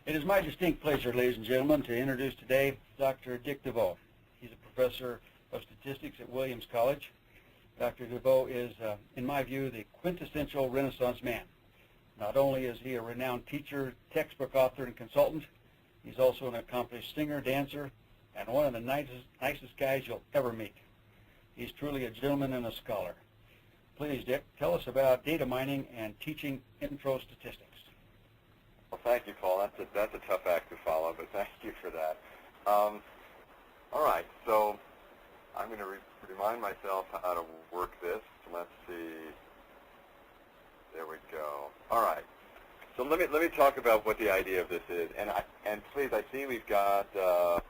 It is my distinct pleasure, ladies and gentlemen, to introduce today Dr. Dick DeVeaux. He's a professor of statistics at Williams College. Dr. DeVeaux is, in my view, the quintessential Renaissance man. Not only is he a renowned teacher, textbook author, and consultant, he's also an accomplished singer, dancer, and one of the nicest guys you'll ever meet. He's truly a gentleman and a scholar. Please, Dick, tell us about data mining and teaching intro statistics. Well, thank you, Paul. That's a tough act to follow, but thank you for that. All right, so I'm going to remind myself how to work this. Let's see. There we go. All right. So let me talk about what the idea of this is. And please, I see we've got a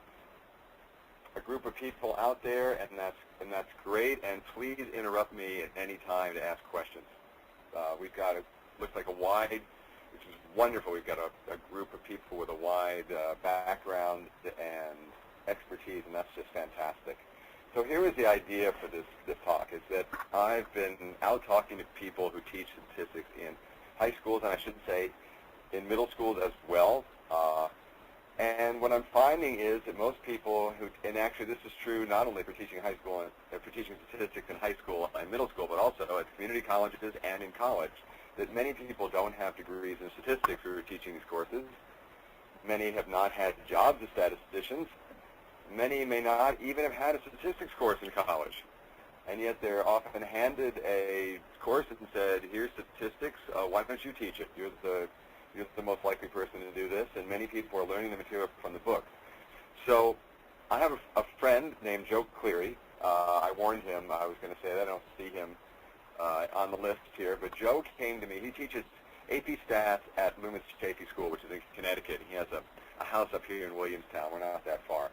group of people out there, and that's great. And please interrupt me at any time to ask questions. We've got looks like a wide, which is wonderful. We've got a group of people with a wide background and expertise, and that's just fantastic. So here is the idea for this talk, is that I've been out talking to people who teach statistics in high schools, and I should say in middle schools as well. And what I'm finding is that most people who, and actually this is true not only for teaching high school, for teaching statistics in high school and middle school, but also at community colleges and in college, that many people don't have degrees in statistics who are teaching these courses. Many have not had jobs as statisticians. Many may not even have had a statistics course in college, and yet they're often handed a course and said, here's statistics, why don't you teach it? You're the most likely person to do this, and many people are learning the material from the book. So I have a friend named Joe Cleary. I warned him I was going to say that. I don't see him on the list here, but Joe came to me. He teaches AP Stats at Loomis Chaffee School, which is in Connecticut. He has a house up here in Williamstown. We're not that far.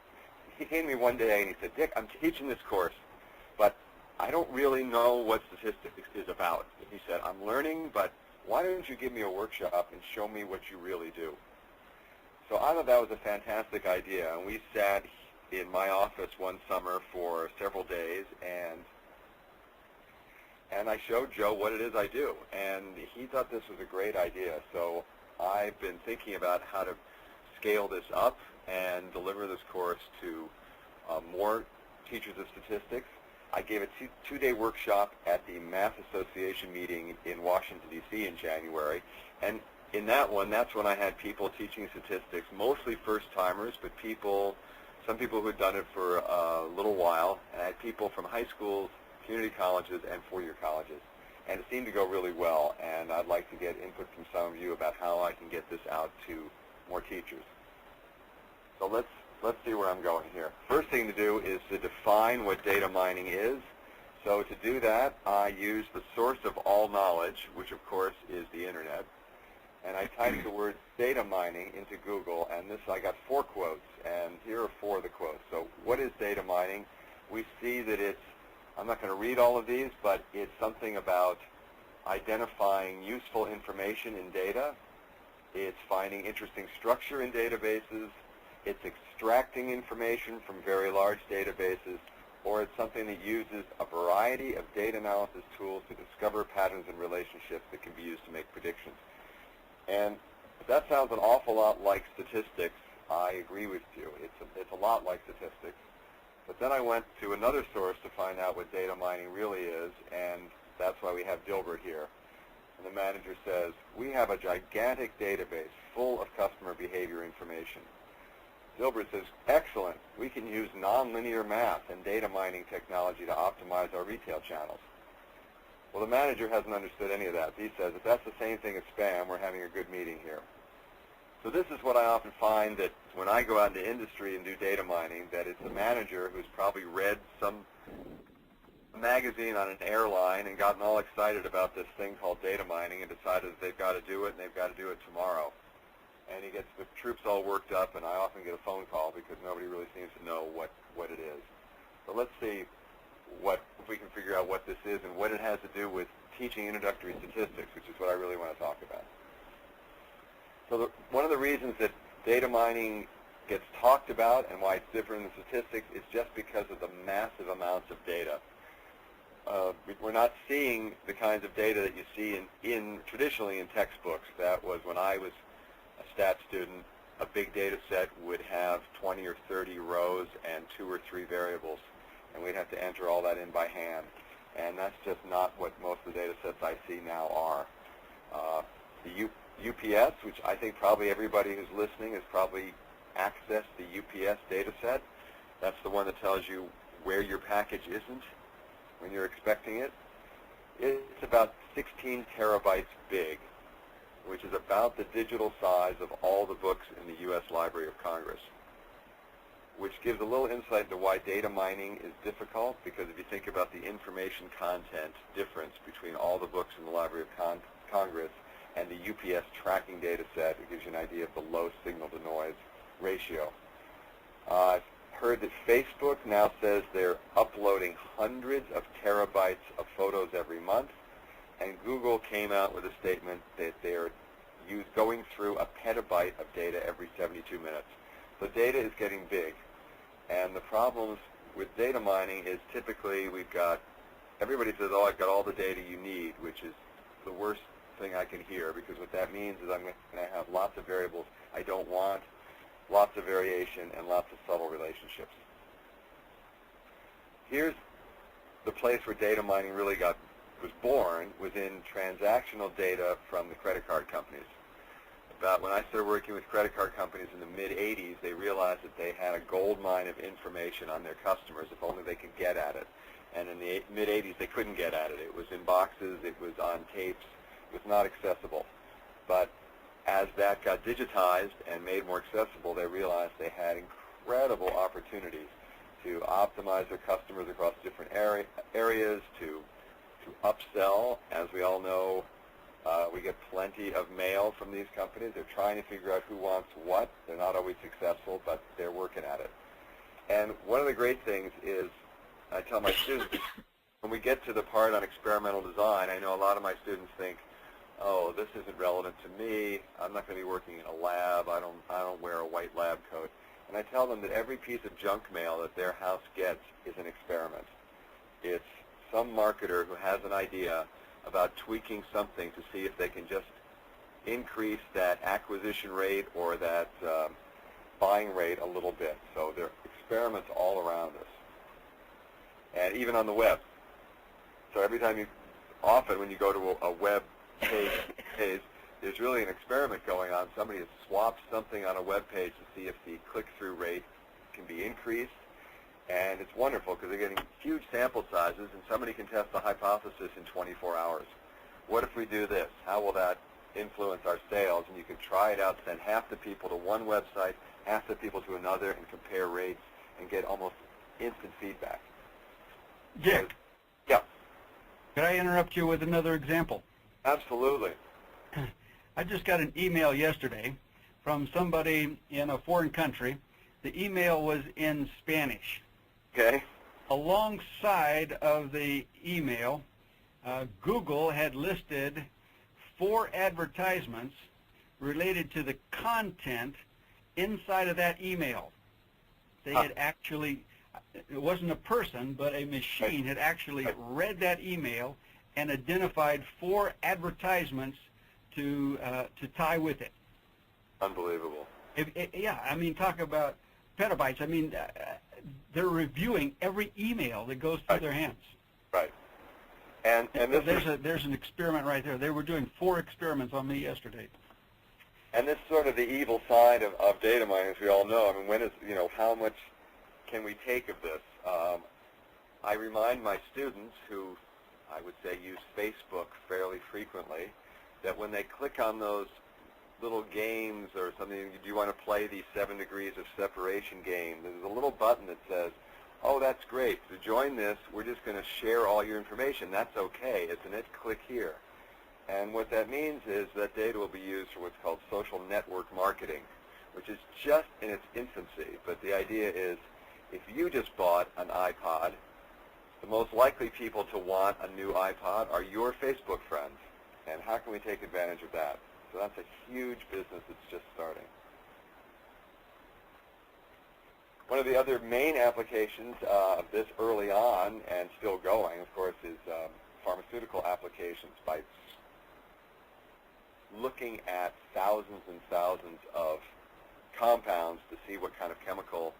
He came to me one day and he said, Dick, I'm teaching this course, but I don't really know what statistics is about. He said, I'm learning, but why don't you give me a workshop and show me what you really do? So I thought that was a fantastic idea, and we sat in my office one summer for several days, and I showed Joe what it is I do, and he thought this was a great idea. So I've been thinking about how to scale this up and deliver this course to more teachers of statistics. I gave a two-day workshop at the Math Association meeting in Washington, D.C. in January, and in that one, that's when I had people teaching statistics, mostly first-timers, but some people who had done it for a little while, and I had people from high schools, community colleges, and four-year colleges, and it seemed to go really well, and I'd like to get input from some of you about how I can get this out to more teachers. So let's see where I'm going here. First thing to do is to define what data mining is. So to do that, I use the source of all knowledge, which of course is the internet, and I typed the word data mining into Google, and I got 4 quotes, and here are 4 of the quotes. So what is data mining? We see that I'm not going to read all of these, but it's something about identifying useful information in data. It's finding interesting structure in databases. It's extracting information from very large databases, or it's something that uses a variety of data analysis tools to discover patterns and relationships that can be used to make predictions. And if that sounds an awful lot like statistics, I agree with you. It's a lot like statistics. But then I went to another source to find out what data mining really is, and that's why we have Dilbert here. And the manager says, we have a gigantic database full of customer behavior information. Dilbert says, excellent, we can use nonlinear math and data mining technology to optimize our retail channels. Well, the manager hasn't understood any of that. He says, if that's the same thing as spam, we're having a good meeting here. So this is what I often find, that when I go out into industry and do data mining, that it's a manager who's probably read some magazine on an airline and gotten all excited about this thing called data mining and decided that they've got to do it and they've got to do it tomorrow. And he gets the troops all worked up, and I often get a phone call because nobody really seems to know what it is. So let's see if we can figure out what this is and what it has to do with teaching introductory statistics, which is what I really want to talk about. So one of the reasons that data mining gets talked about and why it's different than statistics is just because of the massive amounts of data. We're not seeing the kinds of data that you see traditionally in textbooks. That was when I was a stat student big data set would have 20 or 30 rows and 2 or 3 variables, and we'd have to enter all that in by hand. And that's just not what most of the data sets I see now are. The UPS, which I think probably everybody who's listening has probably accessed the UPS data set. That's the one that tells you where your package isn't when you're expecting it. It's about 16 terabytes big, which is about the digital size of all the books in the U.S. Library of Congress, which gives a little insight into why data mining is difficult, because if you think about the information content difference between all the books in the Library of Congress and the UPS tracking data set, it gives you an idea of the low signal-to-noise ratio. I've heard that Facebook now says they're uploading hundreds of terabytes of photos every month, and Google came out with a statement that they're going through a petabyte of data every 72 minutes. So data is getting big, and the problems with data mining is typically everybody says, oh, I've got all the data you need, which is the worst thing I can hear, because what that means is I'm going to have lots of variables I don't want, lots of variation, and lots of subtle relationships. Here's the place where data mining really was born, was in transactional data from the credit card companies. About when I started working with credit card companies in the mid-'80s, they realized that they had a gold mine of information on their customers if only they could get at it. And in the mid-'80s, they couldn't get at it. It was in boxes, it was on tapes, it was not accessible. But as that got digitized and made more accessible, they realized they had incredible opportunities to optimize their customers across different areas, to upsell. As we all know, we get plenty of mail from these companies. They're trying to figure out who wants what. They're not always successful, but they're working at it. And one of the great things is, I tell my students, when we get to the part on experimental design, I know a lot of my students think, oh, this isn't relevant to me. I'm not going to be working in a lab. I don't wear a white lab coat. And I tell them that every piece of junk mail that their house gets is an experiment. It's some marketer who has an idea about tweaking something to see if they can just increase that acquisition rate or that buying rate a little bit. So there are experiments all around us, and even on the web. So every time often when you go to a web page, there's really an experiment going on. Somebody has swapped something on a web page to see if the click-through rate can be increased. And it's wonderful because they're getting huge sample sizes, and somebody can test the hypothesis in 24 hours. What if we do this? How will that influence our sales? And you can try it out, send half the people to one website, half the people to another, and compare rates and get almost instant feedback. Dick. Yeah. Could I interrupt you with another example? Absolutely. I just got an email yesterday from somebody in a foreign country. The email was in Spanish. Okay. Alongside of the email, Google had listed 4 advertisements related to the content inside of that email. They had actually, it wasn't a person, but a machine had actually read that email and identified 4 advertisements to tie with it. Unbelievable. Yeah, I mean, talk about petabytes. I mean, they're reviewing every email that goes through their hands. Right. And there's an experiment right there. They were doing 4 experiments on me yesterday. And this is sort of the evil side of data mining, as we all know. I mean, how much can we take of this? I remind my students who, I would say, use Facebook fairly frequently, that when they click on those little games or something, do you want to play the 7 degrees of separation game? There's a little button that says, oh, that's great. To join this, we're just going to share all your information. That's okay, isn't it? Click here. And what that means is that data will be used for what's called social network marketing, which is just in its infancy. But the idea is, if you just bought an iPod, the most likely people to want a new iPod are your Facebook friends. And how can we take advantage of that? So that's a huge business that's just starting. One of the other main applications of this early on and still going, of course, is pharmaceutical applications by looking at thousands and thousands of compounds to see what kind of chemical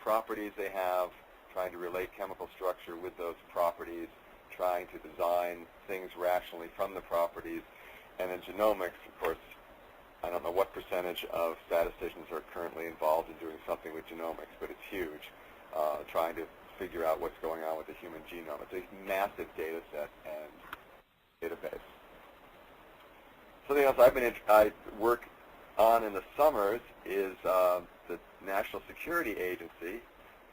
properties they have, trying to relate chemical structure with those properties, trying to design things rationally from the properties. And in genomics, of course, I don't know what percentage of statisticians are currently involved in doing something with genomics, but it's huge, trying to figure out what's going on with the human genome. It's a massive data set and database. Something else I work on in the summers is the National Security Agency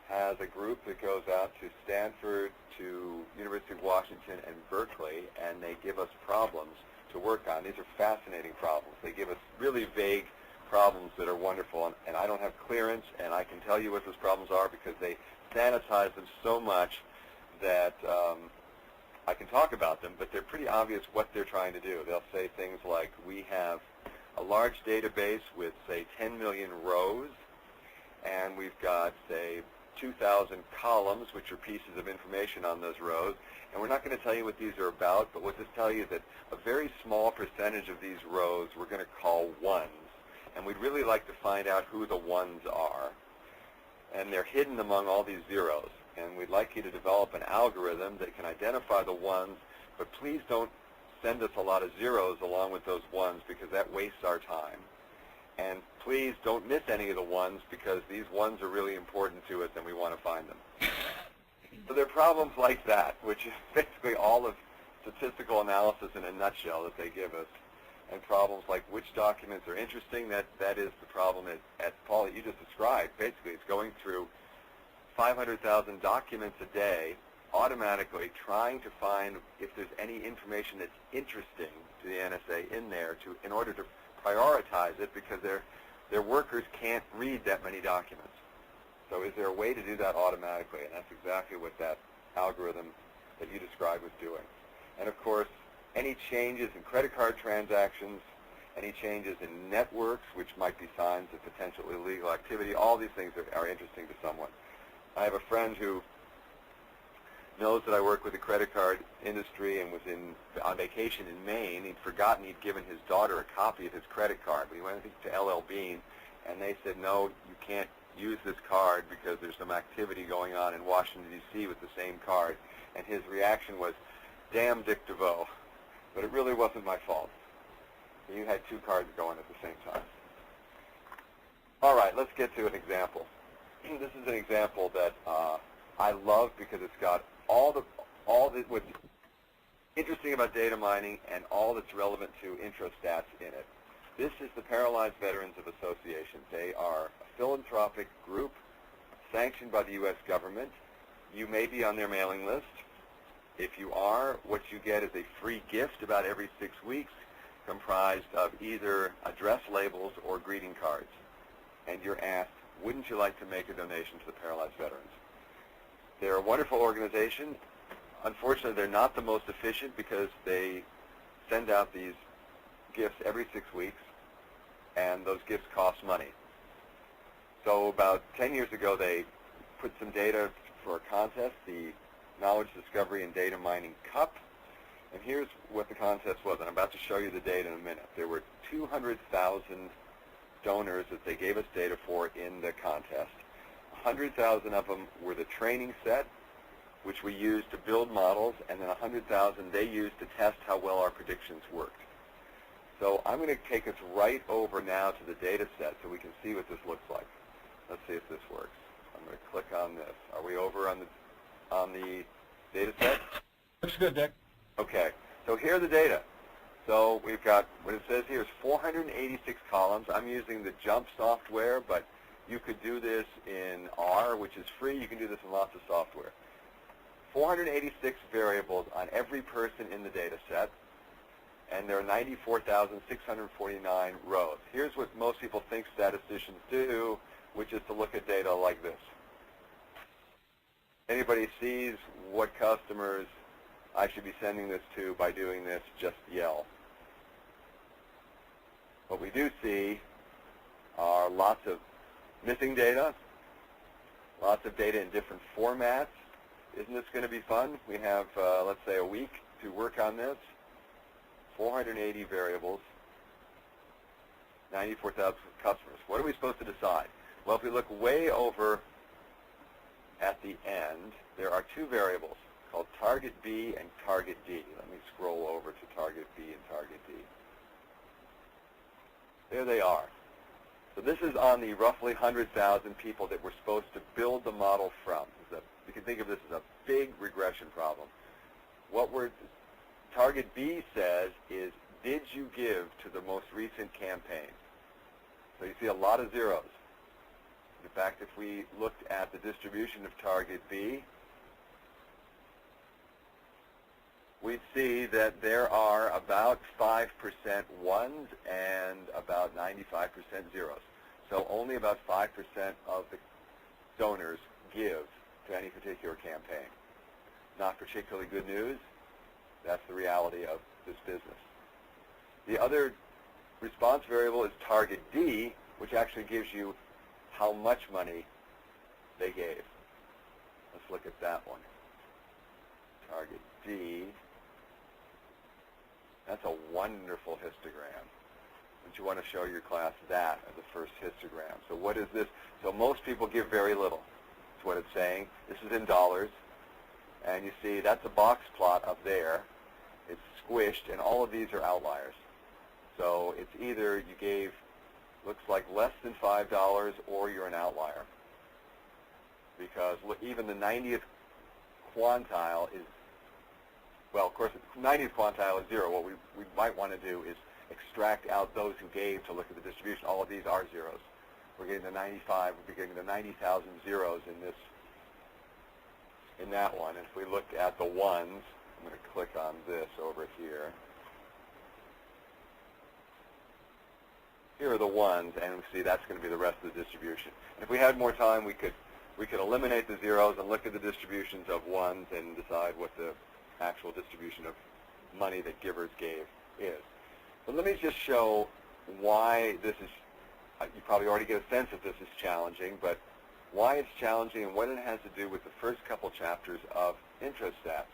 has a group that goes out to Stanford, to University of Washington, and Berkeley, and they give us problems to work on. These are fascinating problems. They give us really vague problems that are wonderful, and I don't have clearance, and I can tell you what those problems are because they sanitize them so much that I can talk about them, but they're pretty obvious what they're trying to do. They'll say things like, we have a large database with, say, 10 million rows, and we've got, say, 2,000 columns, which are pieces of information on those rows, and we're not going to tell you what these are about, but we'll just tell you that a very small percentage of these rows we're going to call ones, and we'd really like to find out who the ones are, and they're hidden among all these zeros, and we'd like you to develop an algorithm that can identify the ones, but please don't send us a lot of zeros along with those ones because that wastes our time. And please don't miss any of the ones because these ones are really important to us and we want to find them. So there are problems like that, which is basically all of statistical analysis in a nutshell that they give us. And problems like which documents are interesting, that is the problem at Paul that you just described. Basically, it's going through 500,000 documents a day automatically trying to find if there's any information that's interesting to the NSA in there in order to prioritize it because their workers can't read that many documents. So is there a way to do that automatically? And that's exactly what that algorithm that you described was doing. And of course, any changes in credit card transactions, any changes in networks, which might be signs of potential illegal activity, all these things are interesting to someone. I have a friend who knows that I work with the credit card industry and was on vacation in Maine. He'd forgotten he'd given his daughter a copy of his credit card. We went to LL Bean, and they said, no, you can't use this card because there's some activity going on in Washington, D.C. with the same card. And his reaction was, damn Dick DeVoe. But it really wasn't my fault. You had two cards going at the same time. All right, let's get to an example. This is an example that I love because it's got all what's interesting about data mining and all that's relevant to introstats in it. This is the Paralyzed Veterans of Association. They are a philanthropic group sanctioned by the U.S. government. You may be on their mailing list. If you are, what you get is a free gift about every 6 weeks comprised of either address labels or greeting cards. And you're asked, wouldn't you like to make a donation to the Paralyzed Veterans? They're a wonderful organization. Unfortunately, they're not the most efficient because they send out these gifts every 6 weeks, and those gifts cost money. So about 10 years ago, they put some data for a contest, the Knowledge Discovery and Data Mining Cup. And here's what the contest was. And I'm about to show you the data in a minute. There were 200,000 donors that they gave us data for in the contest. 100,000 of them were the training set, which we used to build models, and then 100,000 they used to test how well our predictions worked. So I'm going to take us right over now to the data set so we can see what this looks like. Let's see if this works. I'm going to click on this. Are we over on the data set? Looks good, Dick. Okay, so here are the data. So we've got, what it says here is 486 columns. I'm using the JUMP software, but you could do this in R, which is free. You can do this in lots of software. 486 variables on every person in the data set, and there are 94,649 rows. Here's what most people think statisticians do, which is to look at data like this. Anybody sees what customers I should be sending this to by doing this, just yell. What we do see are lots of missing data, lots of data in different formats. Isn't this going to be fun? We have, let's say, a week to work on this. 480 variables. 94,000 customers. What are we supposed to decide? Well, if we look way over at the end, there are two variables called target B and target D. Let me scroll over to target B and target D. There they are. So this is on the roughly 100,000 people that we're supposed to build the model from. You can think of this as a big regression problem. What target B says is, did you give to the most recent campaign? So you see a lot of zeros. In fact, if we looked at the distribution of target B, we'd see that there are about 5% ones and about 95% zeros. So only about 5% of the donors give to any particular campaign. Not particularly good news. That's the reality of this business. The other response variable is target D, which actually gives you how much money they gave. Let's look at that one. Target D. That's a wonderful histogram. Don't you want to show your class that as a first histogram? So what is this? So most people give very little. That's what it's saying. This is in dollars. And you see that's a box plot up there. It's squished, and all of these are outliers. So it's either you gave, looks like less than $5, or you're an outlier. Because even the 90th quantile is, well, of course, 90th quantile is zero. What we might want to do is extract out those who gave to look at the distribution. All of these are zeros. We're getting the 95. We're getting the 90,000 zeros in that one. If we look at the ones, I'm going to click on this over here. Here are the ones, and we see that's going to be the rest of the distribution. And if we had more time, we could eliminate the zeros and look at the distributions of ones and decide what the actual distribution of money that givers gave is. But let me just show why this is, you probably already get a sense that this is challenging, but why it's challenging and what it has to do with the first couple chapters of intro stats.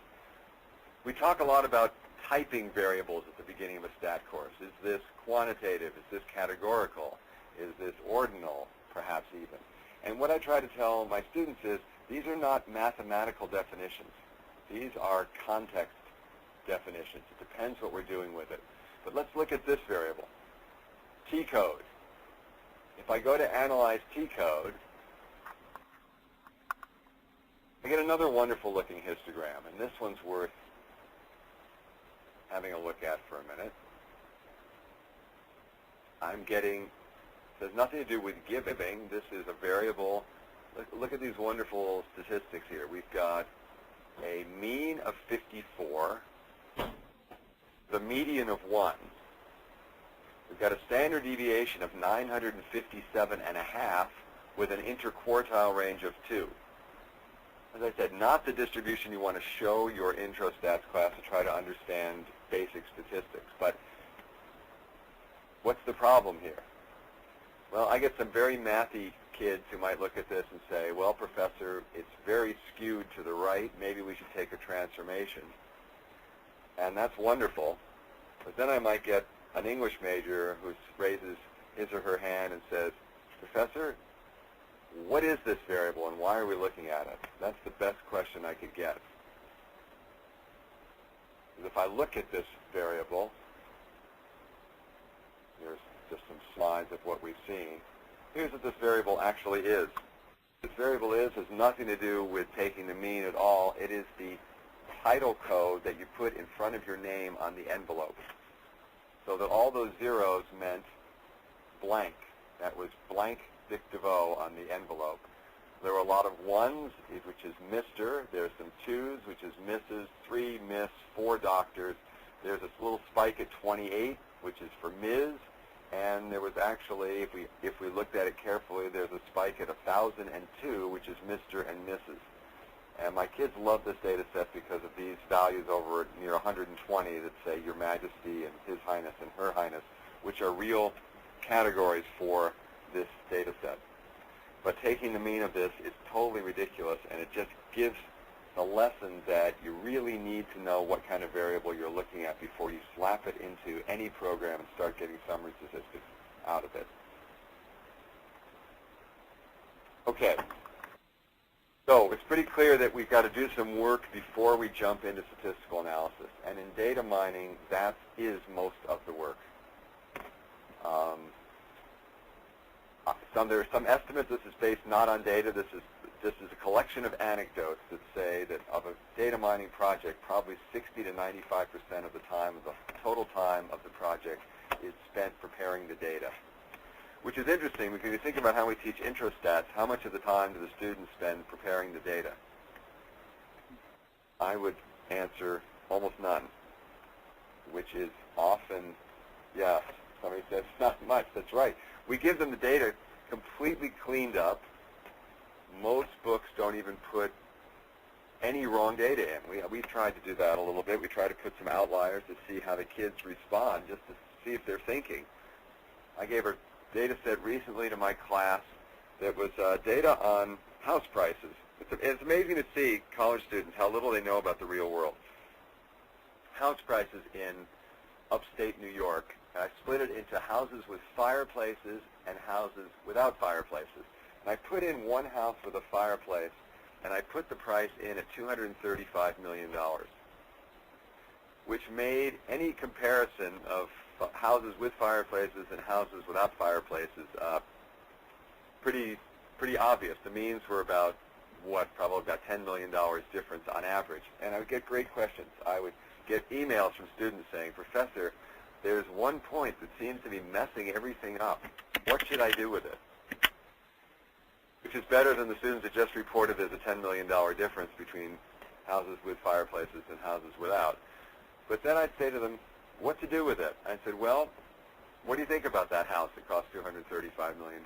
We talk a lot about typing variables at the beginning of a stat course. Is this quantitative? Is this categorical? Is this ordinal, perhaps even? And what I try to tell my students is these are not mathematical definitions. These are context definitions. It depends what we're doing with it. But let's look at this variable, T-code. If I go to analyze T-code, I get another wonderful looking histogram, and this one's worth having a look at for a minute. I'm getting, it has nothing to do with giving. This is a variable. Look at these wonderful statistics here. We've got a mean of 54, the median of 1. We've got a standard deviation of 957.5 with an interquartile range of 2. As I said, not the distribution you want to show your intro stats class to try to understand basic statistics. But what's the problem here? Well, I get some very mathy kids who might look at this and say, well, Professor, it's very skewed to the right. Maybe we should take a transformation. And that's wonderful. But then I might get an English major who raises his or her hand and says, Professor, what is this variable and why are we looking at it? That's the best question I could get. Because if I look at this variable, here's just some slides of what we've seen. Here's what this variable actually is. This variable has nothing to do with taking the mean at all. It is the title code that you put in front of your name on the envelope. So that all those zeros meant blank. That was blank Dick DeVoe on the envelope. There were a lot of ones, which is Mr. There's some twos, which is Mrs., 3 Miss, 4 doctors. There's this little spike at 28, which is for Ms. And there was actually, if we looked at it carefully, there's a spike at 1,002, which is Mr. and Mrs. And my kids love this data set because of these values over near 120 that say Your Majesty and His Highness and Her Highness, which are real categories for this data set. But taking the mean of this is totally ridiculous, and it just gives the lesson that you really need to know what kind of variable you're looking at before you slap it into any program and start getting summary statistics. out of it. Okay. So it's pretty clear that we've got to do some work before we jump into statistical analysis. And in data mining, that is most of the work. There are some estimates. This is based not on data. This is a collection of anecdotes that say that of a data mining project, probably 60 to 95% of the time, of the total time of the project, is spent preparing the data. Which is interesting because if you think about how we teach intro stats, how much of the time do the students spend preparing the data? I would answer almost none, which is often, yes, somebody says not much. That's right. We give them the data completely cleaned up. Most books don't even put any wrong data in. We've tried to do that a little bit. We try to put some outliers to see how the kids respond, just to see if they're thinking. I gave a data set recently to my class that was data on house prices. It's amazing to see college students, how little they know about the real world. House prices in upstate New York. I split it into houses with fireplaces and houses without fireplaces. And I put in one house with a fireplace, and I put the price in at $235 million, which made any comparison of houses with fireplaces and houses without fireplaces pretty obvious. The means were about, probably about $10 million difference on average. And I would get great questions. I would get emails from students saying, Professor, there's one point that seems to be messing everything up. What should I do with it? Which is better than the students that just reported there's a $10 million difference between houses with fireplaces and houses without. But then I'd say to them, what to do with it? I said, well, what do you think about that house that cost $235 million?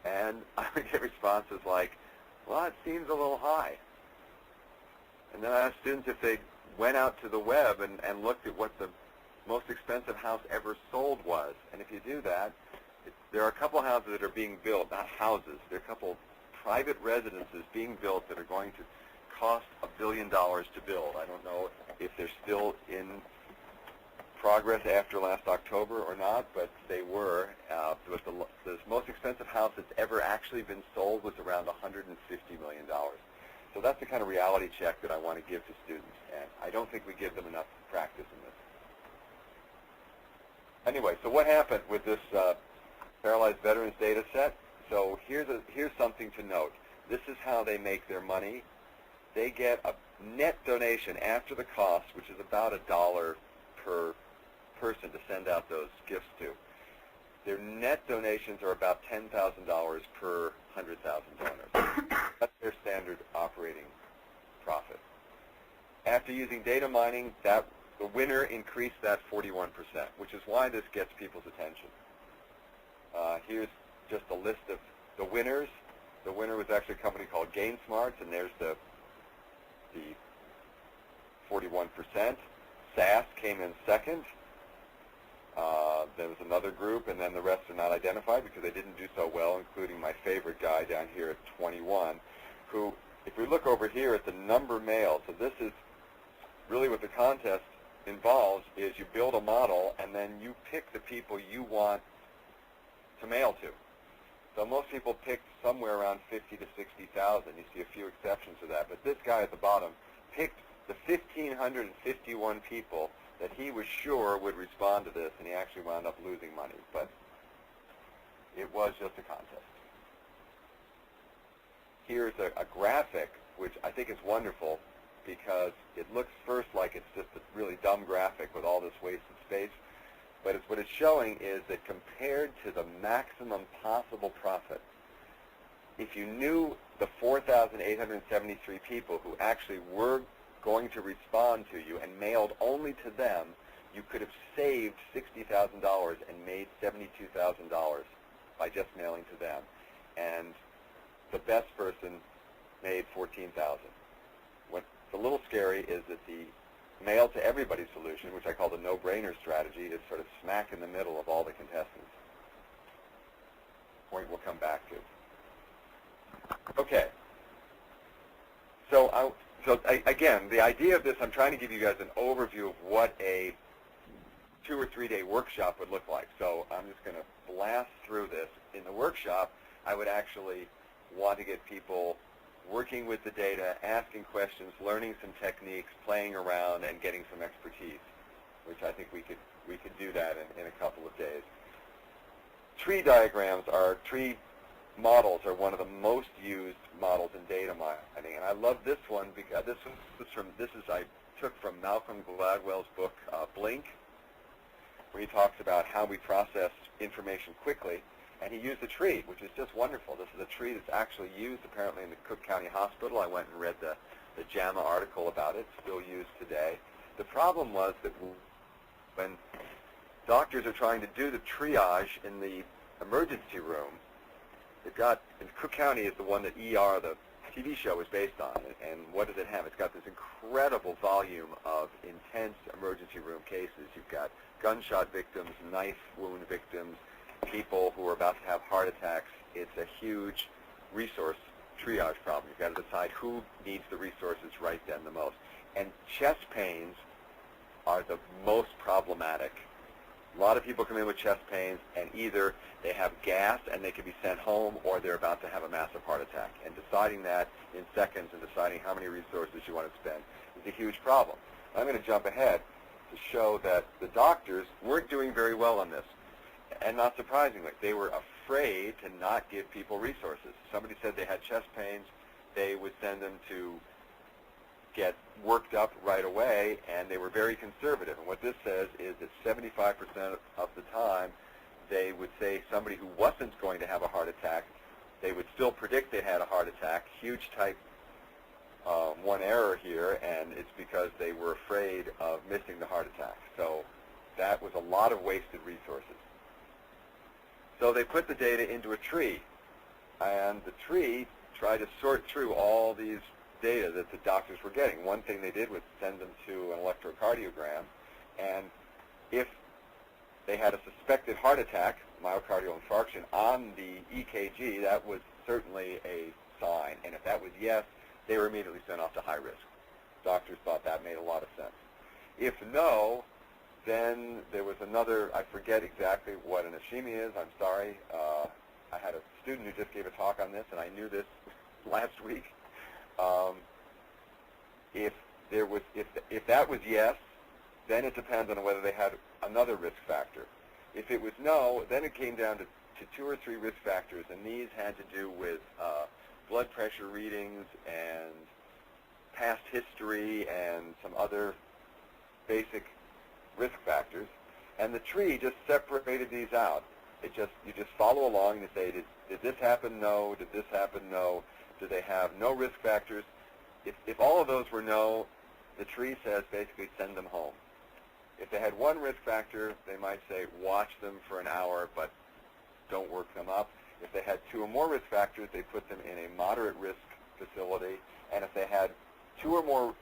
And I would get responses like, well, it seems a little high. And then I asked students if they went out to the web and looked at what the most expensive house ever sold was. And if you do that, there are a couple houses that are being built, not houses. There are a couple private residences being built that are going to cost $1 billion to build. I don't know if they're still in progress after last October or not, but they were. The most expensive house that's ever actually been sold was around $150 million. So that's the kind of reality check that I want to give to students, and I don't think we give them enough practice in this. Anyway, so what happened with this Paralyzed Veterans data set? So here's something to note. This is how they make their money. They get a net donation after the cost, which is about $1 per person to send out those gifts to. Their net donations are about $10,000 per 100,000 donors. That's their standard operating profit. After using data mining, the winner increased that 41%, which is why this gets people's attention. Here's just a list of the winners. The winner was actually a company called GainSmarts, and there's the 41%. SAS came in second. There was another group, and then the rest are not identified because they didn't do so well, including my favorite guy down here at 21, who, if we look over here at the number mailed, so this is really what the contest involves, is you build a model, and then you pick the people you want to mail to. So most people picked somewhere around 50 to 60,000. You see a few exceptions to that. But this guy at the bottom picked the 1,551 people that he was sure would respond to this, and he actually wound up losing money. But it was just a contest. Here's a graphic, which I think is wonderful because it looks first like it's just a really dumb graphic with all this wasted space. But what it's showing is that compared to the maximum possible profit, if you knew the 4,873 people who actually were going to respond to you and mailed only to them, you could have saved $60,000 and made $72,000 by just mailing to them. And the best person made $14,000. What's a little scary is that the mail to everybody solution, which I call the no-brainer strategy, is sort of smack in the middle of all the contestants. Point we'll come back to. Okay. So again, the idea of this, I'm trying to give you guys an overview of what a 2 or 3 day workshop would look like. So I'm just going to blast through this. In the workshop, I would actually want to get people working with the data, asking questions, learning some techniques, playing around, and getting some expertise, which I think we could do that in a couple of days. Tree diagrams tree models are one of the most used models in data mining, and I love this one because I took from Malcolm Gladwell's book Blink, where he talks about how we process information quickly, and he used a tree, which is just wonderful. This is a tree that's actually used apparently in the Cook County Hospital. I went and read the JAMA article about it, still used today. The problem was that when doctors are trying to do the triage in the emergency room, and Cook County is the one that ER, the TV show, is based on. And what does it have? It's got this incredible volume of intense emergency room cases. You've got gunshot victims, knife wound victims, people who are about to have heart attacks. It's a huge resource triage problem. You've got to decide who needs the resources right then the most. And chest pains are the most problematic. A lot of people come in with chest pains, and either they have gas and they can be sent home, or they're about to have a massive heart attack. And deciding that in seconds and deciding how many resources you want to spend is a huge problem. I'm going to jump ahead to show that the doctors weren't doing very well on this. And not surprisingly, they were afraid to not give people resources. Somebody said they had chest pains, they would send them to get worked up right away, and they were very conservative. And what this says is that 75% of the time, they would say somebody who wasn't going to have a heart attack, they would still predict they had a heart attack. Huge type 1 error here, and it's because they were afraid of missing the heart attack. So that was a lot of wasted resources. So they put the data into a tree, and the tree tried to sort through all these data that the doctors were getting. One thing they did was send them to an electrocardiogram, and if they had a suspected heart attack, myocardial infarction, on the EKG, that was certainly a sign. And if that was yes, they were immediately sent off to high risk. Doctors thought that made a lot of sense. If no, then there was another, I forget exactly what an ischemia is, I'm sorry. I had a student who just gave a talk on this, and I knew this last week. If that was yes, then it depends on whether they had another risk factor. If it was no, then it came down to 2 or 3 risk factors, and these had to do with blood pressure readings and past history and some other basic risk factors. And the tree just separated these out. You just follow along and say, did this happen? No. Did this happen? No. Do they have no risk factors? If all of those were no, the tree says basically send them home. If they had one risk factor, they might say watch them for an hour, but don't work them up. If they had 2 or more risk factors, they put them in a moderate risk facility. And if they had 2 or more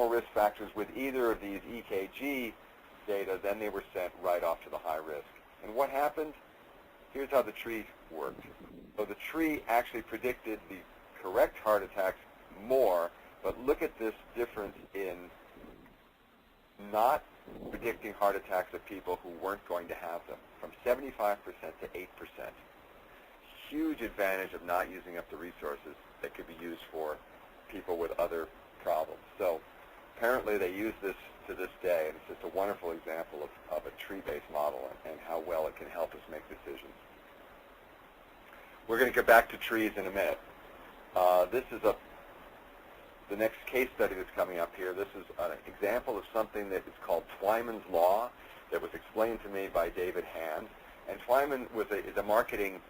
risk factors with either of these EKG data, then they were sent right off to the high risk. And what happened? Here's how the tree worked. So the tree actually predicted the correct heart attacks more, but look at this difference in not predicting heart attacks of people who weren't going to have them, from 75% to 8%. Huge advantage of not using up the resources that could be used for people with other problems. So apparently they use this to this day, and it's just a wonderful example of a tree-based model and how well it can help us make decisions. We're going to get back to trees in a minute. This is the next case study that's coming up here. This is an example of something that is called Twyman's Law that was explained to me by David Hand. And Twyman is a marketing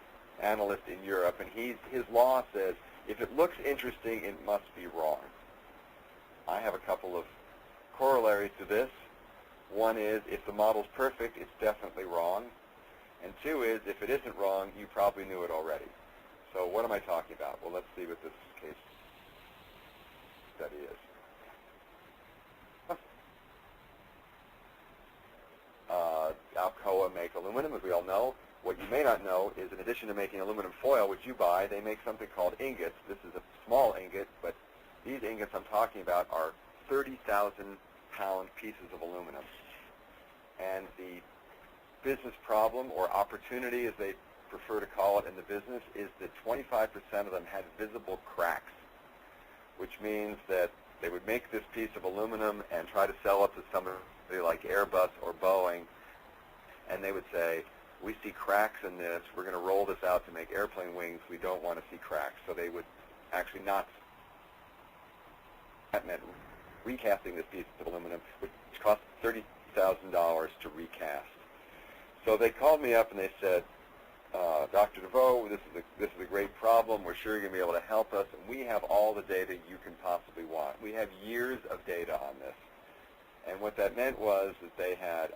analyst in Europe, and his law says, if it looks interesting, it must be wrong. I have a couple of corollaries to this. One is, if the model's perfect, it's definitely wrong. And 2 is, if it isn't wrong, you probably knew it already. So what am I talking about? Well, let's see what this case study is. Alcoa make aluminum, as we all know. What you may not know is, in addition to making aluminum foil, which you buy, they make something called ingots. This is a small ingot, but these ingots I'm talking about are 30,000-pound pieces of aluminum. And the business problem, or opportunity as they prefer to call it in the business, is that 25% of them had visible cracks, which means that they would make this piece of aluminum and try to sell it to somebody like Airbus or Boeing, and they would say, we see cracks in this, we're going to roll this out to make airplane wings, we don't want to see cracks. So they would actually not, that meant recasting this piece of aluminum, which cost $30,000 to recast. So they called me up and they said, Dr. DeVoe, this is a great problem. We're sure you're going to be able to help us, and we have all the data you can possibly want. We have years of data on this. And what that meant was that they had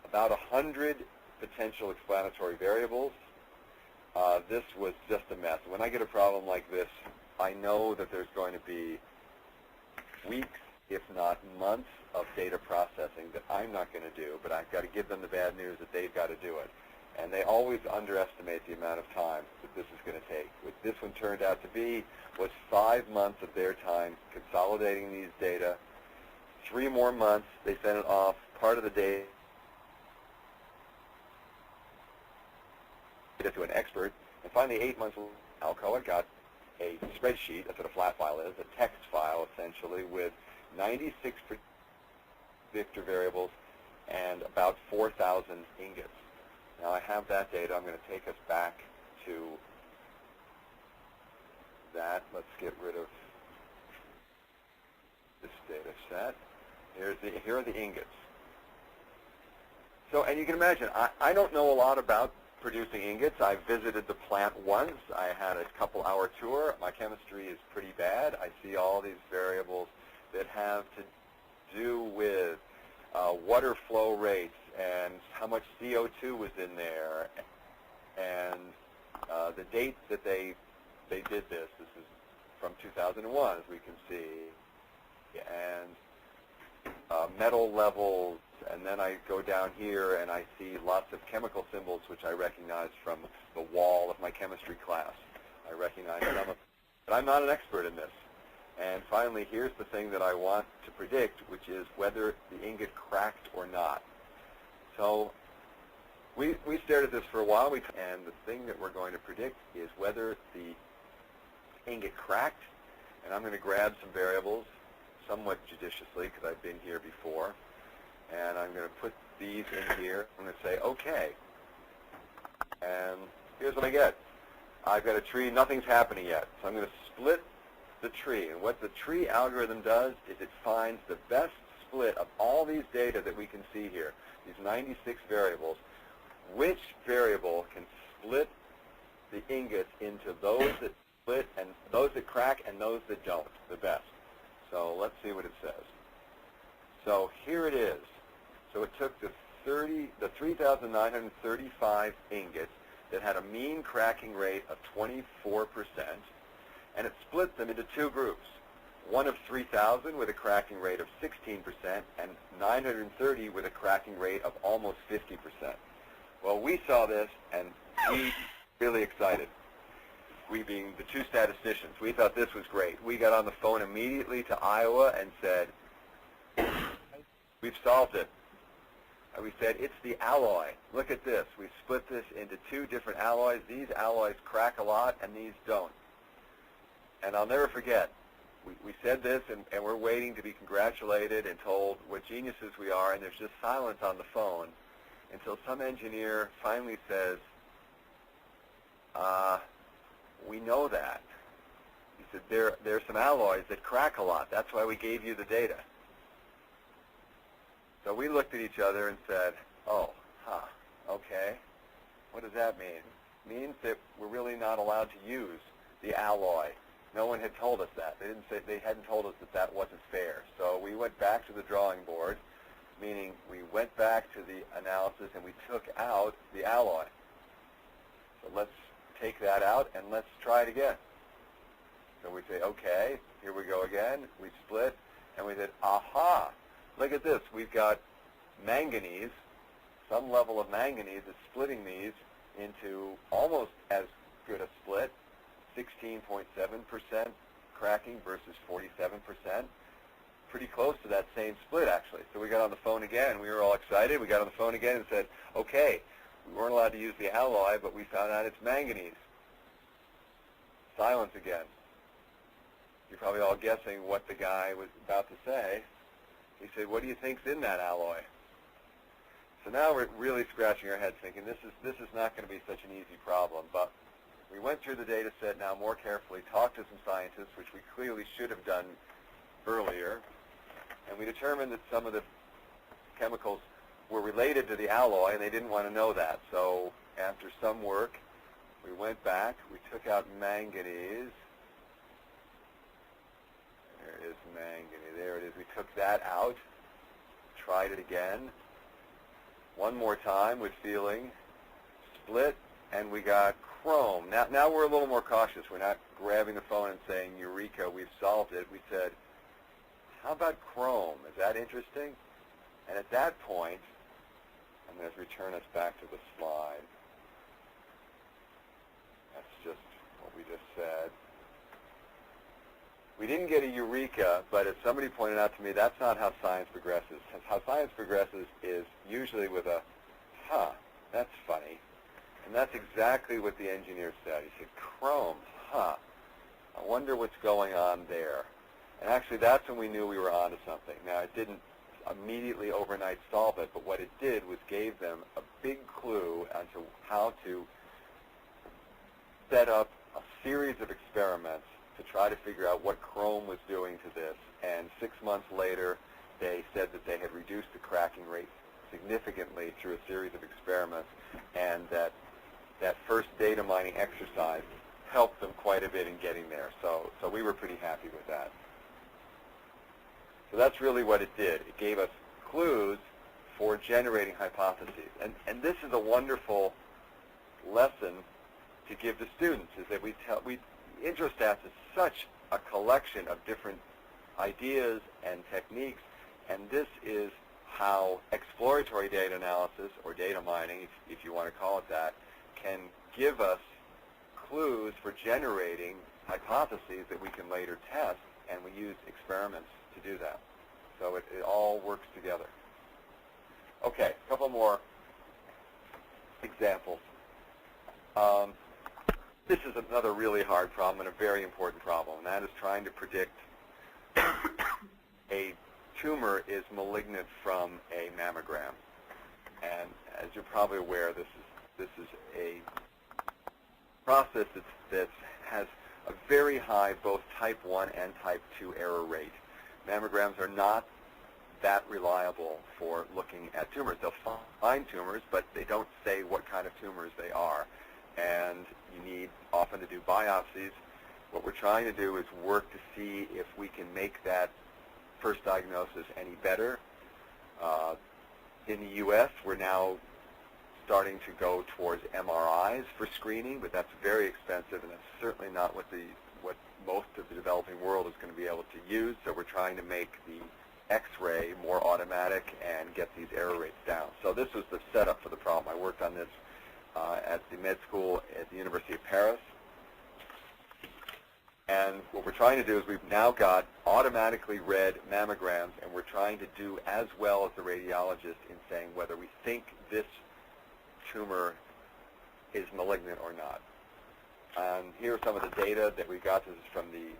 about 100 potential explanatory variables. This was just a mess. When I get a problem like this, I know that there's going to be weeks, if not months, of data processing that I'm not going to do, but I've got to give them the bad news that they've got to do it. And they always underestimate the amount of time that this is going to take. What this one turned out to be was 5 months of their time consolidating these data. 3 more months, they sent it off, part of the data to an expert. And finally, 8 months later, Alcoa got a spreadsheet, that's what a flat file is, a text file essentially, with 96 predictor variables and about 4,000 ingots. Now I have that data. I'm going to take us back to that. Let's get rid of this data set. Here are the ingots. So, and you can imagine, I don't know a lot about producing ingots. I visited the plant once. I had a couple-hour tour. My chemistry is pretty bad. I see all these variables that have to do with water flow rates and how much CO2 was in there, and the date that they did this. This is from 2001, as we can see, and metal levels. And then I go down here and I see lots of chemical symbols which I recognize from the wall of my chemistry class. I recognize some of them, but I'm not an expert in this. And finally, here's the thing that I want to predict, which is whether the ingot cracked or not. So we stared at this for a while, and the thing that we're going to predict is whether the ingot cracked. And I'm going to grab some variables somewhat judiciously because I've been here before. And I'm going to put these in here. I'm going to say, okay. And here's what I get. I've got a tree. Nothing's happening yet. So I'm going to split the tree. And what the tree algorithm does is it finds the best split of all these data that we can see here, these 96 variables. Which variable can split the ingots into those that split and those that crack and those that don't the best? So let's see what it says. So here it is. So it took the 3,935 ingots that had a mean cracking rate of 24%, and it split them into 2 groups, one of 3,000 with a cracking rate of 16% and 930 with a cracking rate of almost 50%. Well, we saw this, and we really excited. We being the 2 statisticians, we thought this was great. We got on the phone immediately to Iowa and said, we've solved it. And we said, it's the alloy. Look at this. We split this into 2 different alloys. These alloys crack a lot, and these don't. And I'll never forget, we said this, and we're waiting to be congratulated and told what geniuses we are, and there's just silence on the phone until some engineer finally says, we know that. He said, there's some alloys that crack a lot. That's why we gave you the data. So we looked at each other and said, okay. What does that mean? It means that we're really not allowed to use the alloy. No one had told us that. They hadn't told us that that wasn't fair. So we went back to the drawing board, meaning we went back to the analysis and we took out the alloy. So let's take that out and let's try it again. So we say, okay, here we go again. We split, and we said, aha. Look at this. We've got manganese. Some level of manganese is splitting these into almost as good a split, 16.7% cracking versus 47%. pretty close to that same split, actually. So we got on the phone again. We were all excited. We got on the phone again and said, okay, we weren't allowed to use the alloy, but we found out it's manganese. Silence again. You're probably all guessing what the guy was about to say. He said, what do you think's in that alloy? So now we're really scratching our heads thinking this is not going to be such an easy problem. But we went through the data set now more carefully, talked to some scientists, which we clearly should have done earlier, and we determined that some of the chemicals were related to the alloy, and they didn't want to know that. So after some work, we went back, we took out manganese. There is manganese. There it is. We took that out, tried it again. One more time with feeling, split, and we got chrome. Now we're a little more cautious. We're not grabbing the phone and saying, eureka, we've solved it. We said, how about chrome? Is that interesting? And at that point, I'm going to return us back to the slide. That's just what we just said. We didn't get a eureka, but as somebody pointed out to me, that's not how science progresses. How science progresses is usually with a, huh, that's funny. And that's exactly what the engineer said. He said, chrome, huh, I wonder what's going on there. And actually, that's when we knew we were onto something. Now, it didn't immediately overnight solve it, but what it did was gave them a big clue as to how to set up a series of experiments to try to figure out what chrome was doing to this. And 6 months later, they said that they had reduced the cracking rate significantly through a series of experiments, and that first data mining exercise helped them quite a bit in getting there. So we were pretty happy with that. So that's really what it did. It gave us clues for generating hypotheses. And this is a wonderful lesson to give to students, is that IntroStats is such a collection of different ideas and techniques, and this is how exploratory data analysis, or data mining, if you want to call it that, can give us clues for generating hypotheses that we can later test, and we use experiments to do that. So it all works together. Okay, a couple more examples. This is another really hard problem and a very important problem, and that is trying to predict a tumor is malignant from a mammogram. And as you're probably aware, this is a process that has a very high both type 1 and type 2 error rate. Mammograms are not that reliable for looking at tumors. They'll find tumors, but they don't say what kind of tumors they are. And you need often to do biopsies. What we're trying to do is work to see if we can make that first diagnosis any better. In the U.S., we're now starting to go towards MRIs for screening, but that's very expensive, and that's certainly not what most of the developing world is going to be able to use. So we're trying to make the X-ray more automatic and get these error rates down. So this was the setup for the problem. I worked on this at the med school at the University of Paris. And what we're trying to do is we've now got automatically read mammograms, and we're trying to do as well as the radiologist in saying whether we think this tumor is malignant or not. And here are some of the data that we got. This is from the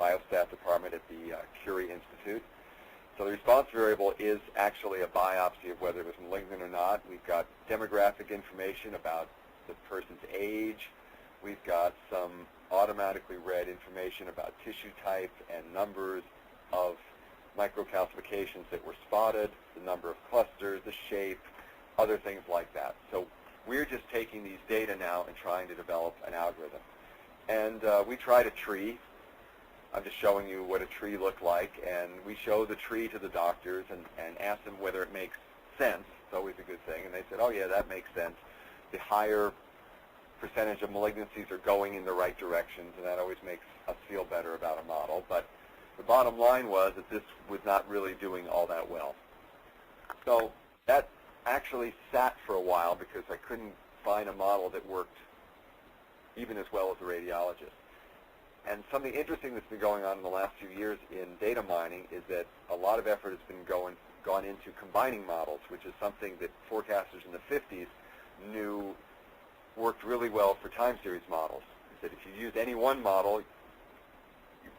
biostat department at the Curie Institute. So the response variable is actually a biopsy of whether it was malignant or not. We've got demographic information about the person's age. We've got some automatically read information about tissue type and numbers of microcalcifications that were spotted, the number of clusters, the shape, other things like that. So we're just taking these data now and trying to develop an algorithm. And we tried a tree. I'm just showing you what a tree looked like, and we show the tree to the doctors and ask them whether it makes sense. It's always a good thing. And they said, oh yeah, that makes sense. The higher percentage of malignancies are going in the right directions, and that always makes us feel better about a model. But the bottom line was that this was not really doing all that well. So that actually sat for a while because I couldn't find a model that worked even as well as the radiologist. And something interesting that's been going on in the last few years in data mining is that a lot of effort has been gone into combining models, which is something that forecasters in the 50s knew worked really well for time series models. Is that if you used any one model,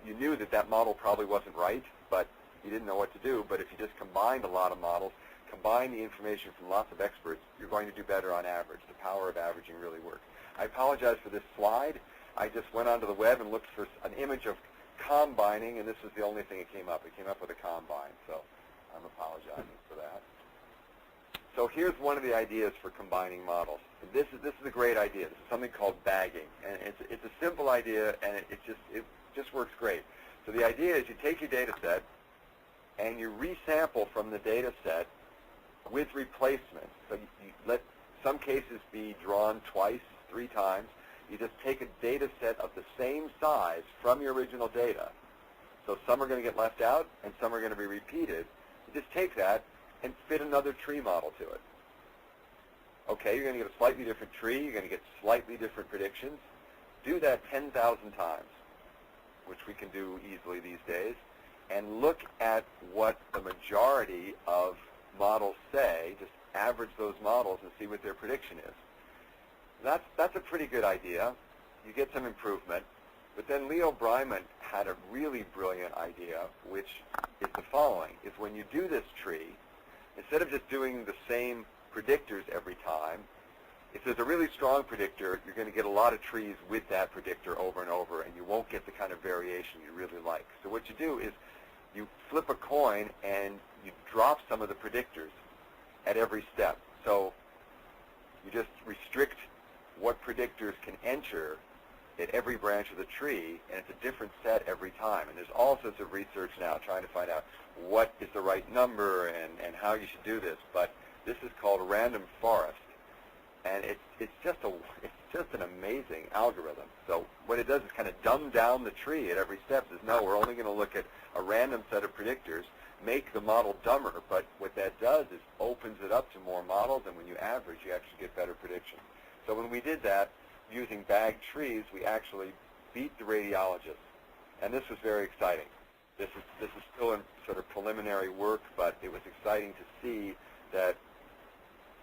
you knew that that model probably wasn't right, but you didn't know what to do. But if you just combined a lot of models, combine the information from lots of experts, you're going to do better on average. The power of averaging really works. I apologize for this slide. I just went onto the web and looked for an image of combining, and this was the only thing that came up. It came up with a combine, so I'm apologizing for that. So here's one of the ideas for combining models. This is a great idea. This is something called bagging, and it's a simple idea, and it just works great. So the idea is you take your data set and you resample from the data set with replacements. So you let some cases be drawn twice, 3 times. You just take a data set of the same size from your original data. So some are going to get left out and some are going to be repeated. You just take that and fit another tree model to it. Okay, you're going to get a slightly different tree. You're going to get slightly different predictions. Do that 10,000 times, which we can do easily these days, and look at what the majority of models say. Just average those models and see what their prediction is. That's a pretty good idea. You get some improvement. But then Leo Breiman had a really brilliant idea, which is the following, is when you do this tree, instead of just doing the same predictors every time, if there's a really strong predictor, you're going to get a lot of trees with that predictor over and over, and you won't get the kind of variation you really like. So what you do is you flip a coin and you drop some of the predictors at every step. So you just restrict what predictors can enter at every branch of the tree, and it's a different set every time. And there's all sorts of research now trying to find out what is the right number and how you should do this. But this is called random forest, and it's just an amazing algorithm. So what it does is kind of dumb down the tree at every step. Says, no, we're only going to look at a random set of predictors, make the model dumber, but what that does is opens it up to more models, and when you average, you actually get better predictions. So when we did that, using bagged trees, we actually beat the radiologists, and this was very exciting. This is still in sort of preliminary work, but it was exciting to see that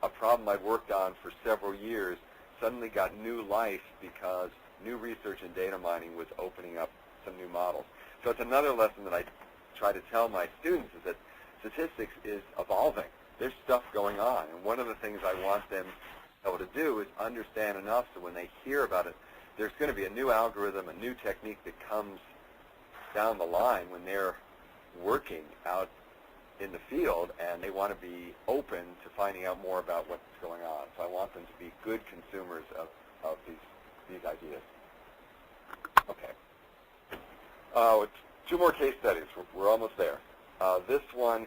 a problem I'd worked on for several years suddenly got new life because new research in data mining was opening up some new models. So it's another lesson that I try to tell my students is that statistics is evolving. There's stuff going on, and one of the things I want them able to do is understand enough so when they hear about it, there's going to be a new algorithm, a new technique that comes down the line when they're working out in the field, and they want to be open to finding out more about what's going on. So I want them to be good consumers of these ideas. Okay. 2 more case studies. We're almost there. This was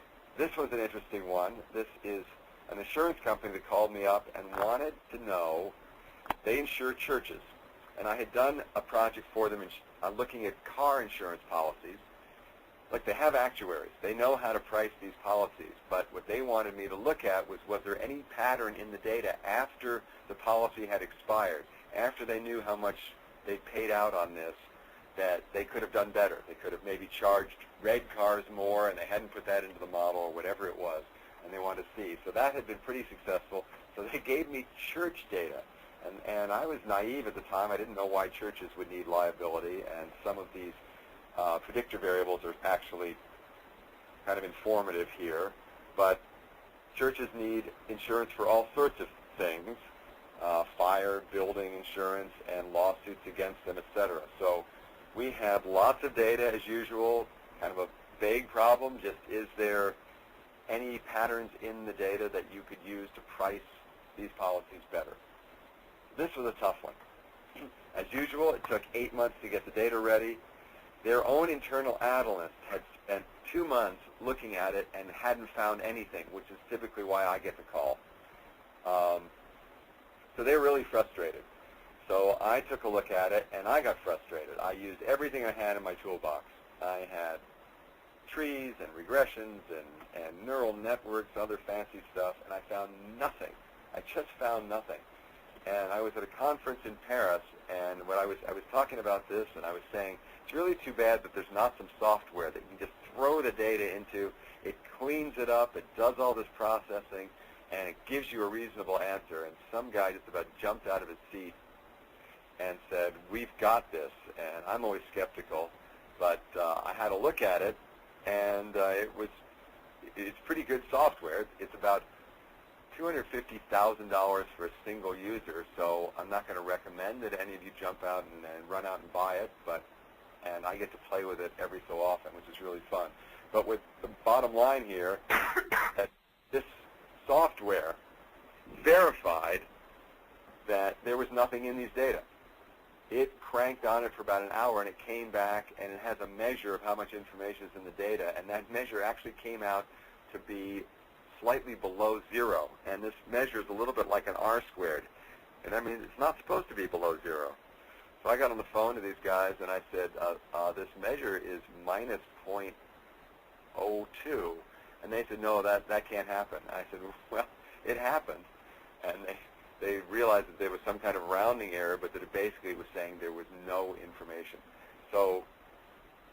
an interesting one. This is an insurance company that called me up and wanted to know, they insure churches. And I had done a project for them looking at car insurance policies. Like, they have actuaries. They know how to price these policies. But what they wanted me to look at was there any pattern in the data after the policy had expired, after they knew how much they paid out on this, that they could have done better. They could have maybe charged red cars more, and they hadn't put that into the model or whatever it was, and they wanted to see. So that had been pretty successful. So they gave me church data. And I was naive at the time. I didn't know why churches would need liability, and some of these predictor variables are actually kind of informative here. But churches need insurance for all sorts of things, fire, building insurance, and lawsuits against them, etc. So we have lots of data as usual, kind of a vague problem, just is there any patterns in the data that you could use to price these policies better? This was a tough one. As usual, it took 8 months to get the data ready. Their own internal analyst had spent 2 months looking at it and hadn't found anything, which is typically why I get the call. So they're really frustrated. So I took a look at it, and I got frustrated. I used everything I had in my toolbox. I had trees and regressions and neural networks, other fancy stuff, and I found nothing. I just found nothing. and I was at a conference in Paris, and when I was talking about this, and I was saying it's really too bad that there's not some software that you can just throw the data into. It cleans it up, it does all this processing, and it gives you a reasonable answer. And some guy just about jumped out of his seat and said, "We've got this." And I'm always skeptical, but I had a look at it, and it's pretty good software. It's about $250,000 for a single user, so I'm not going to recommend that any of you jump out and run out and buy it, and I get to play with it every so often, which is really fun. But with the bottom line here, that this software verified that there was nothing in these data. It cranked on it for about an hour, and it came back, and it has a measure of how much information is in the data, and that measure actually came out to be slightly below 0, and this measure is a little bit like an R-squared, and I mean, it's not supposed to be below 0. So I got on the phone to these guys, and I said, this measure is minus 0.02, and they said, no, that can't happen. I said, well, it happened, and they realized that there was some kind of rounding error, but that it basically was saying there was no information. So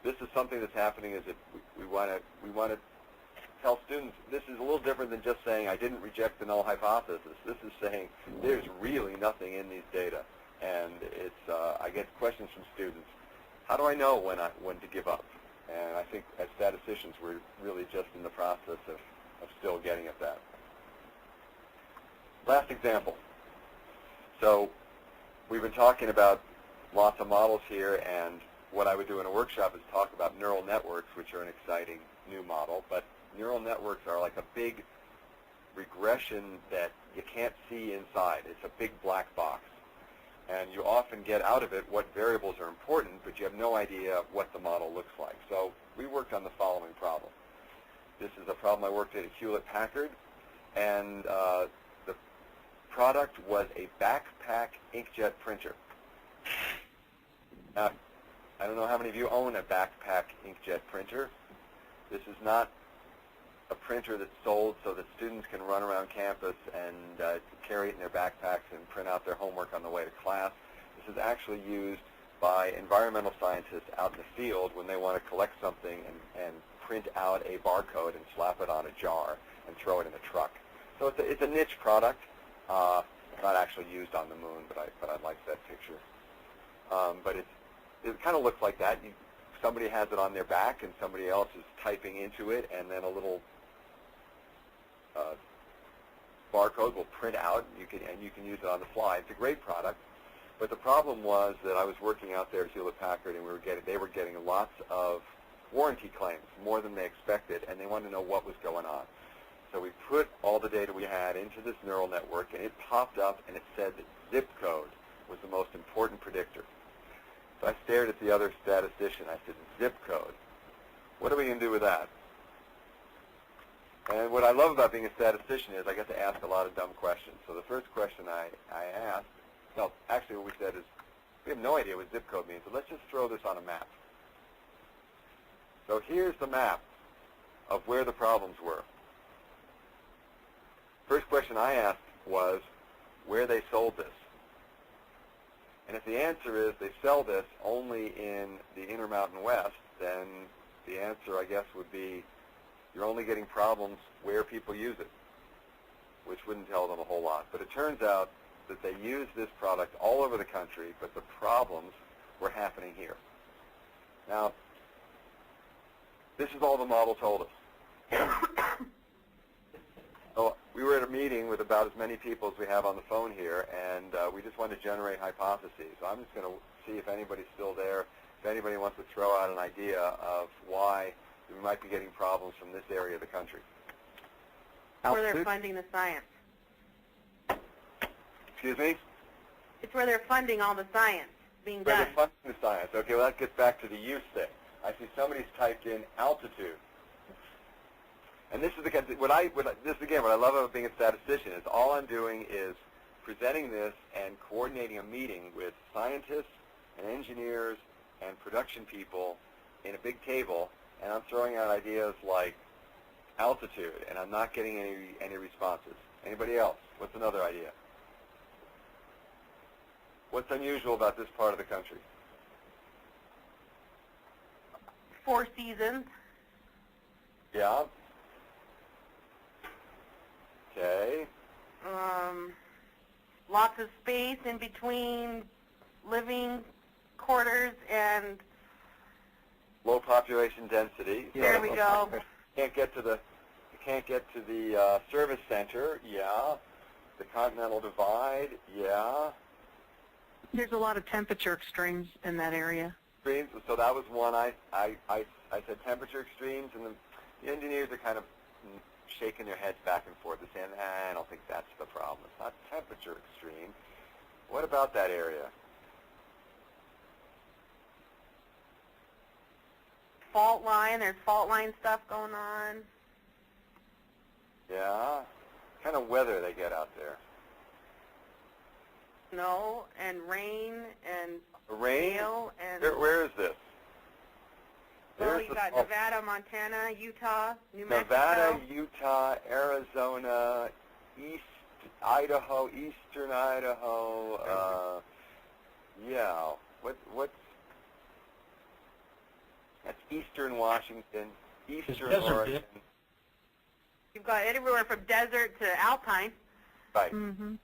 this is something that's happening, is that we want to tell students this is a little different than just saying I didn't reject the null hypothesis. This is saying there's really nothing in these data, and it's I get questions from students. How do I know when to give up? And I think as statisticians we're really just in the process of still getting at that. Last example. So we've been talking about lots of models here, and what I would do in a workshop is talk about neural networks, which are an exciting new model, but neural networks are like a big regression that you can't see inside. It's a big black box. And you often get out of it what variables are important, but you have no idea what the model looks like. So we worked on the following problem. This is a problem I worked at Hewlett-Packard, and the product was a backpack inkjet printer. Now, I don't know how many of you own a backpack inkjet printer. This is not a printer that's sold so that students can run around campus and carry it in their backpacks and print out their homework on the way to class. This is actually used by environmental scientists out in the field when they want to collect something and print out a barcode and slap it on a jar and throw it in a truck. So it's a niche product. Not actually used on the moon, but I like that picture. But it kind of looks like that. Somebody has it on their back, and somebody else is typing into it, and then a little barcode will print out, and you can use it on the fly. It's a great product, but the problem was that I was working out there at Hewlett-Packard, and they were getting lots of warranty claims, more than they expected, and they wanted to know what was going on. So we put all the data we had into this neural network, and it popped up, and it said that zip code was the most important predictor. So I stared at the other statistician. I said, zip code. What are we going to do with that? And what I love about being a statistician is I get to ask a lot of dumb questions. So the first question I asked, no, actually what we said is, we have no idea what zip code means, so let's just throw this on a map. So here's the map of where the problems were. First question I asked was where they sold this. And if the answer is they sell this only in the Intermountain West, then the answer, I guess, would be you're only getting problems where people use it, which wouldn't tell them a whole lot. But it turns out that they use this product all over the country, but the problems were happening here. Now, this is all the model told us. So we were at a meeting with about as many people as we have on the phone here, and we just wanted to generate hypotheses. So I'm just going to see if anybody's still there, if anybody wants to throw out an idea of why we might be getting problems from this area of the country. Where they're funding the science. Excuse me? It's where they're funding all the sioence being Where done. they're funding the science. Okay, well that gets back to the use thing. I see somebody's typed in altitude. And this is what I love about being a statistician is all I'm doing is presenting this and coordinating a meeting with scientists and engineers and production people in a big table, and I'm throwing out ideas like altitude, and I'm not getting any responses. Anybody else? What's another idea? What's unusual about this part of the country? 4 seasons. Yeah. Okay. Lots of space in between living quarters and Low population density. there we go. Can't get to the service center. Yeah. The Continental Divide. Yeah. There's a lot of temperature extremes in that area. Extremes. So that was one. I said temperature extremes, and the engineers are kind of shaking their heads back and forth and saying, I don't think that's the problem. It's not temperature extreme. What about that area? Fault line. There's fault line stuff going on. Yeah. What kind of weather they get out there? Snow and rain and Rain? hail and Where is this? well, you got Nevada, Montana, Utah, New Nevada, Mexico. Utah, Arizona, eastern Idaho. Yeah. What's that's eastern Washington, eastern desert Oregon. dip. You've got everywhere from desert to alpine. Right. Mm-hmm.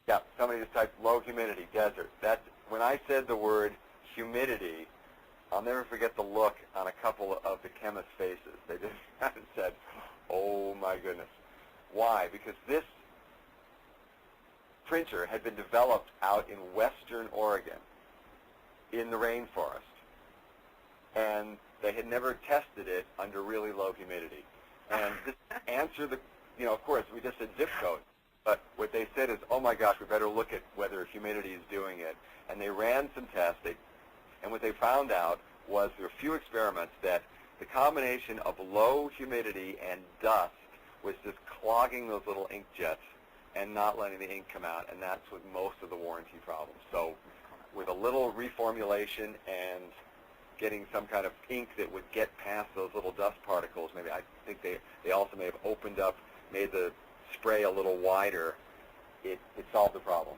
Yeah. Somebody just typed low humidity, desert. That's when I said the word humidity. I'll never forget the look on a couple of the chemists' faces. They just kind of said, oh my goodness. Why? Because this printer had been developed out in western Oregon in the rainforest. And they had never tested it under really low humidity. And this answer of course, we just said zip code. But what they said is, oh my gosh, we better look at whether humidity is doing it. And they ran some tests. And what they found out was through a few experiments that the combination of low humidity and dust was just clogging those little ink jets and not letting the ink come out, and that's with most of the warranty problems. So with a little reformulation and getting some kind of ink that would get past those little dust particles, maybe I think they also may have opened up, made the spray a little wider, it solved the problem.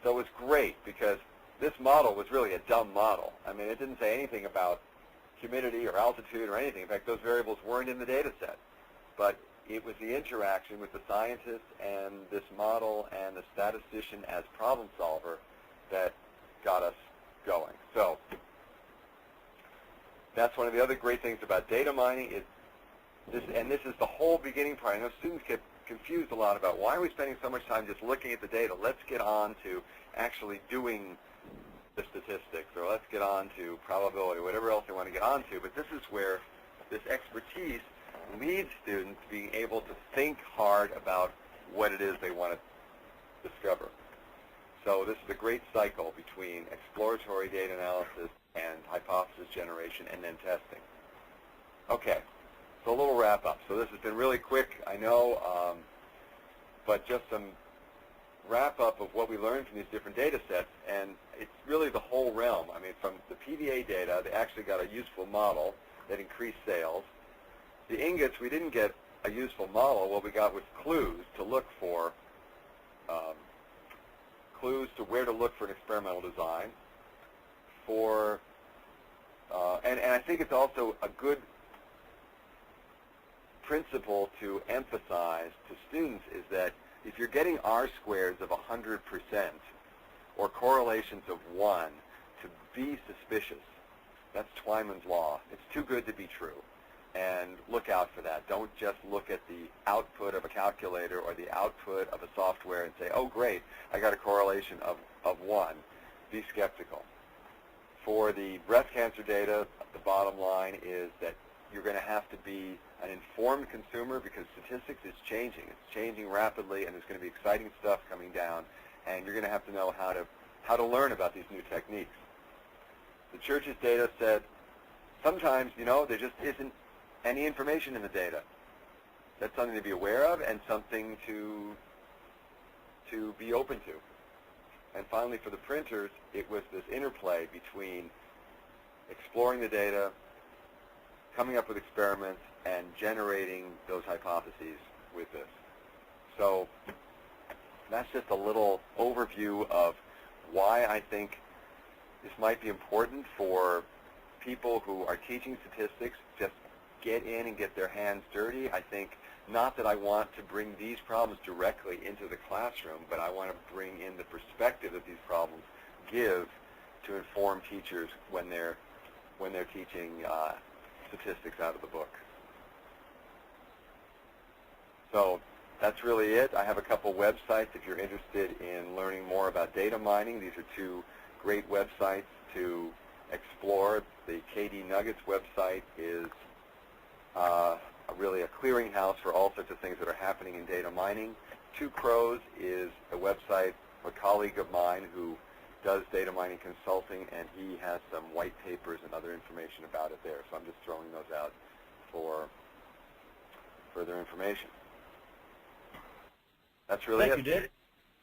So it was great because this model was really a dumb model. I mean, it didn't say anything about humidity or altitude or anything. In fact, those variables weren't in the data set. But it was the interaction with the scientist and this model and the statistician as problem solver that got us going. So that's one of the other great things about data mining is this, and this is the whole beginning part. I know students get confused a lot about why are we spending so much time just looking at the data. Let's get on to actually doing the statistics, or let's get on to probability, whatever else they want to get on to. But this is where this expertise leads students being able to think hard about what it is they want to discover. So this is a great cycle between exploratory data analysis and hypothesis generation and then testing. Okay, so a little wrap up. So this has been really quick, I know, but just some wrap up of what we learned from these different data sets, and it's really the whole realm. I mean, from the PVA data, they actually got a useful model that increased sales. The ingots, we didn't get a useful model. What we got was clues to look for, clues to where to look for an experimental design. And I think it's also a good principle to emphasize to students is that if you're getting R-squares of 100% or correlations of 1, to be suspicious. That's Twyman's law. It's too good to be true. And look out for that. Don't just look at the output of a calculator or the output of a software and say, oh, great, I got a correlation of 1. Be skeptical. For the breast cancer data, the bottom line is that you're going to have to be an informed consumer because statistics is changing. It's changing rapidly, and there's going to be exciting stuff coming down, and you're going to have to know how to learn about these new techniques. The church's data said sometimes, there just isn't any information in the data. That's something to be aware of and something to be open to. And finally, for the printers, it was this interplay between exploring the data, coming up with experiments, and generating those hypotheses with this. So that's just a little overview of why I think this might be important for people who are teaching statistics. Just get in and get their hands dirty. I think not that I want to bring these problems directly into the classroom, but I want to bring in the perspective that these problems give to inform teachers when they're teaching statistics out of the book. So that's really it. I have a couple websites if you're interested in learning more about data mining. These are two great websites to explore. The KD Nuggets website is really a clearinghouse for all sorts of things that are happening in data mining. Two Crows is a website, a colleague of mine who does data mining consulting, and he has some white papers and other information about it there. So I'm just throwing those out for further information. That's really Thank you, Dick.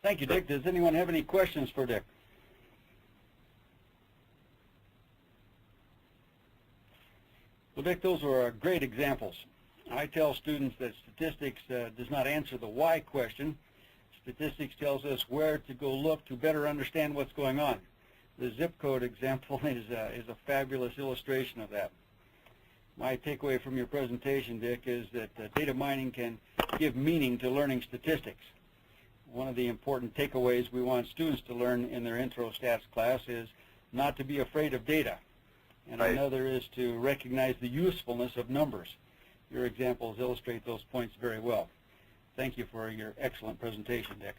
Thank you, Dick. Does anyone have any questions for Dick? Well, Dick, those were great examples. I tell students that statistics does not answer the why question. Statistics tells us where to go look to better understand what's going on. The zip code example is a fabulous illustration of that. My takeaway from your presentation, Dick, is that data mining can give meaning to learning statistics. One of the important takeaways we want students to learn in their intro stats class is not to be afraid of data. And Right. Another is to recognize the usefulness of numbers. Your examples illustrate those points very well. Thank you for your excellent presentation, Dick.